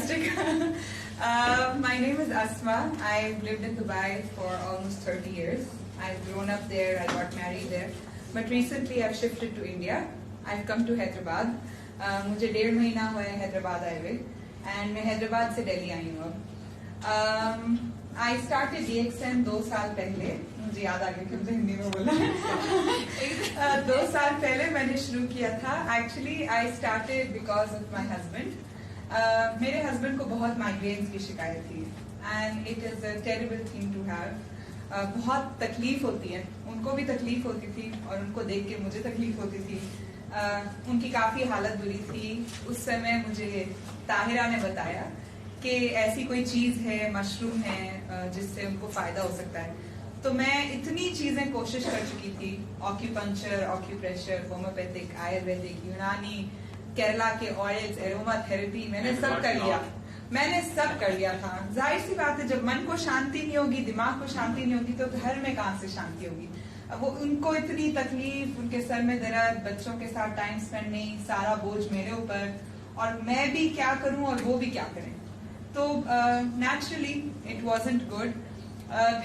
fantastic. My name is Asma. I've lived in Dubai for almost 30 years. I've grown up there, I got married there. But recently I've shifted to India. I've come to Hyderabad. मुझे 1.5 महीना हुआ है हैदराबाद आए हुए and मैं हैदराबाद से दिल्ली आई हूँ अब. आई स्टार्टेड DXN 2 साल पहले. मुझे याद आ गया कि मुझे हिंदी में बोलना है. 2 साल पहले मैंने शुरू किया था. Actually I started because of my husband. मेरे हस्बैंड को बहुत माइग्रेन्स की शिकायत थी and it is a terrible thing to have. बहुत तकलीफ होती है. उनको भी तकलीफ होती थी और उनको देख के मुझे तकलीफ होती थी. उनकी काफी हालत बुरी थी. उस समय मुझे ताहिरा ने बताया कि ऐसी कोई चीज है, मशरूम है, जिससे उनको फायदा हो सकता है. तो मैं इतनी चीजें कोशिश कर चुकी थी. ऑक्यूपंक्चर, ऑक्यूप्रेशर, होम्योपैथिक, आयुर्वेदिक, यूनानी, केरला के ऑयल्स, एरोमा थेरेपी, मैंने सब कर लिया था. जाहिर सी बात है, जब मन को शांति नहीं होगी, दिमाग को शांति नहीं होगी, तो घर में कहाँ से शांति होगी. अब वो उनको इतनी तकलीफ, उनके सर में दर्द, बच्चों के साथ टाइम स्पेंड नहीं, सारा बोझ मेरे ऊपर, और मैं भी क्या करूं और वो भी क्या करें. तो नेचुरली इट वाजंट गुड.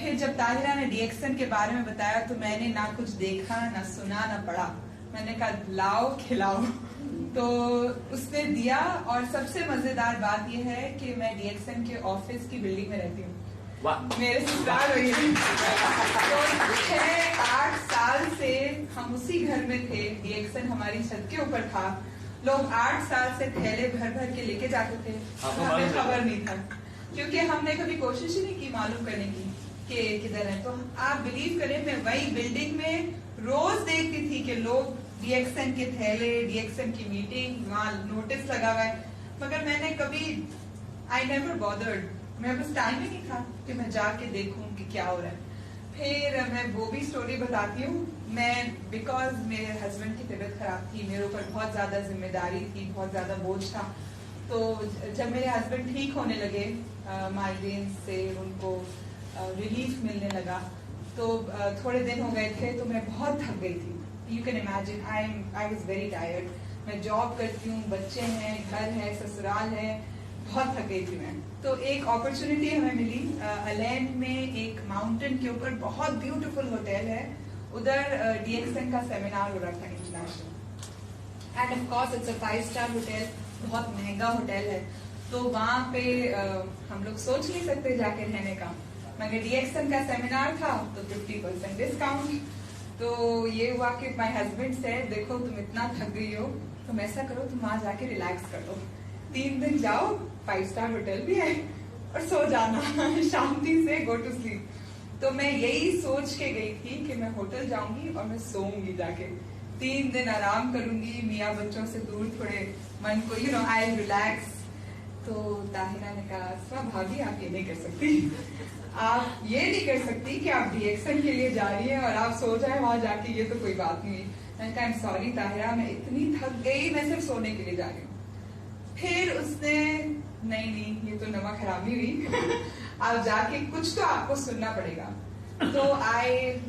फिर जब ताहिरा ने DXN के बारे में बताया तो मैंने ना कुछ देखा, ना सुना, ना पढ़ा. मैंने कहा लाओ खिलाओ. तो उसने दिया. और सबसे मजेदार बात यह है कि मैं DXN के ऑफिस की बिल्डिंग में रहती हूँ. मेरे ससुराल हुई है. तो 6-8 साल से हम उसी घर में थे. DXN हमारी छत के ऊपर था. लोग 8 साल से थैले भर भर के लेके जाते थे. हमें खबर नहीं था क्योंकि हमने कभी कोशिश ही नहीं की मालूम करने की कि किधर है. तो आप बिलीव करें, मैं वही बिल्डिंग में रोज देखती थी कि लोग DXN के थैले, DXN की मीटिंग, वहाँ नोटिस लगा हुआ है, मगर मैंने कभी आई नेवर बॉदर्ड. मेरे पास टाइम ही नहीं था कि मैं जाके देखूं कि क्या हो रहा है. फिर मैं वो भी स्टोरी बताती हूँ. मैं बिकॉज मेरे हस्बैंड की तबीयत खराब थी, मेरे ऊपर बहुत ज्यादा जिम्मेदारी थी, बहुत ज्यादा बोझ था. तो जब मेरे हस्बैंड ठीक होने लगे माइग्रेन से, उनको रिलीफ मिलने लगा, तो थोड़े दिन हो गए थे तो मैं बहुत थक गई थी. You can imagine, I was very tired. मैं जॉब करती हूँ, बच्चे हैं, घर है, ससुराल है, बहुत थक गई थी मैं. तो एक अपॉर्चुनिटी हमें मिली. अलैंड में एक माउंटेन के ऊपर बहुत ब्यूटीफुल होटल है. उधर DXN का सेमिनार हो रहा था international. End of course it's a five-star hotel, बहुत महंगा होटल है. तो वहां पे हम लोग सोच नहीं सकते जाके रहने का, मगर DXN का सेमिनार था तो 50% डिस्काउंट. तो ये हुआ कि माय हस्बैंड से, देखो तुम इतना थक गई हो, तुम ऐसा करो, तुम वहां जाके रिलैक्स कर लो. 3 दिन जाओ, 5-स्टार होटल भी है, और सो जाना शांति से, गो टू स्लीप. तो मैं यही सोच के गई थी कि मैं होटल जाऊंगी और मैं सोऊंगी जाके. 3 दिन आराम करूंगी, मियाँ बच्चों से दूर, थोड़े मन को आई रिलैक्स. तो ताहिरा ने कहा, भाभी आप ये नहीं कर सकती. आप ये नहीं कर सकती कि आप DXN के लिए जा रही है और आप सो जाए वहां जाके, ये तो कोई बात नहीं. मैंने कहा, सॉरी ताहिरा, मैं इतनी थक गई, मैं सिर्फ सोने के लिए जा रही हूँ. फिर उसने, नहीं ये तो नमक हरामी हुई. आप जाके कुछ तो आपको सुनना पड़ेगा. तो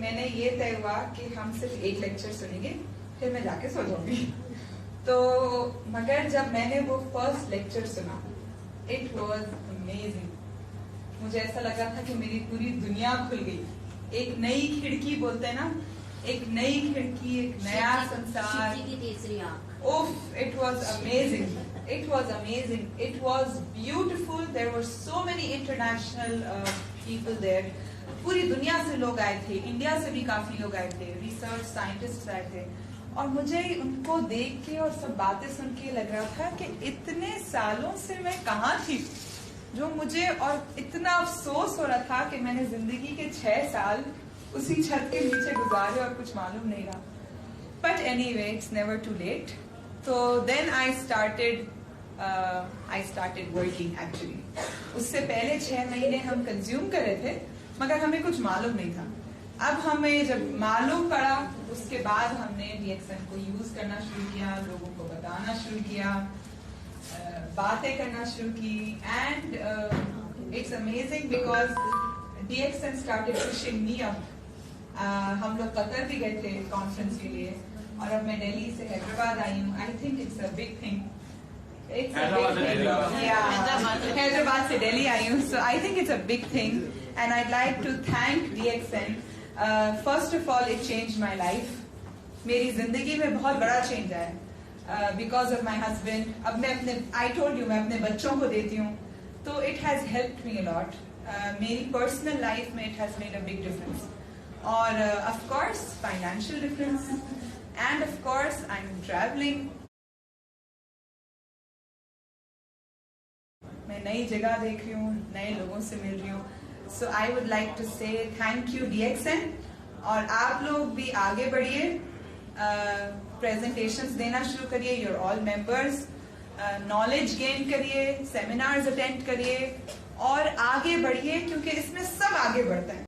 मैंने ये तय हुआ कि हम सिर्फ एक लेक्चर सुनेंगे, फिर मैं जाके सो जाऊंगी. तो मगर जब मैंने वो फर्स्ट लेक्चर सुना, इट वॉज अमेजिंग. मुझे ऐसा लगा था कि मेरी पूरी दुनिया खुल गई. एक नई खिड़की बोलते हैं ना, एक नई खिड़की, एक नया संसार. ओफ, it was amazing. It was amazing. It was beautiful. There were so many international people there. पूरी दुनिया से लोग आए थे. इंडिया से भी काफी लोग आए थे. रिसर्च साइंटिस्ट आए थे. और मुझे उनको देख के और सब बातें सुन के लग रहा था कि इतने सालों से मैं कहाँ थी, जो मुझे, और इतना अफसोस हो रहा था कि मैंने जिंदगी के 6 साल उसी छत के नीचे गुजारे और कुछ मालूम नहीं रहा. But anyway, it's never too late. So then I started working actually. उससे पहले 6 महीने हम कंज्यूम कर रहे थे, मगर हमें कुछ मालूम नहीं था. अब हमें जब मालूम पड़ा, उसके बाद हमने DXN को यूज करना शुरू किया, लोगों को बताना शुरू किया, बातें करना शुरू की. And it's amazing because DXN started pushing me up. हम लोग कतर भी गए थे कॉन्फ्रेंस के लिए, और अब मैं दिल्ली से हैदराबाद आई हूँ. I think it's a big thing. It's a big thing. Yeah. Hyderabad से दिल्ली आई हूँ, so I think it's a big thing and I'd like to thank DXN. First of all, it changed my life. मेरी जिंदगी में बहुत बड़ा change आया because of my husband. अब मैं अपने I told you मैं अपने बच्चों को देती हूँ, तो it has helped me a lot. मेरी पर्सनल लाइफ में it has made a big difference. और of course financial difference and of course I'm traveling. मैं नई जगह देख रही हूँ, नए लोगों से मिल रही हूँ. So I would like to say thank you DXN. और आप लोग भी आगे बढ़िए, प्रेजेंटेशंस देना शुरू करिए. You're all members. Knowledge gain करिए, सेमिनार्स अटेंड करिए और आगे बढ़िए, क्योंकि इसमें सब आगे बढ़ता है.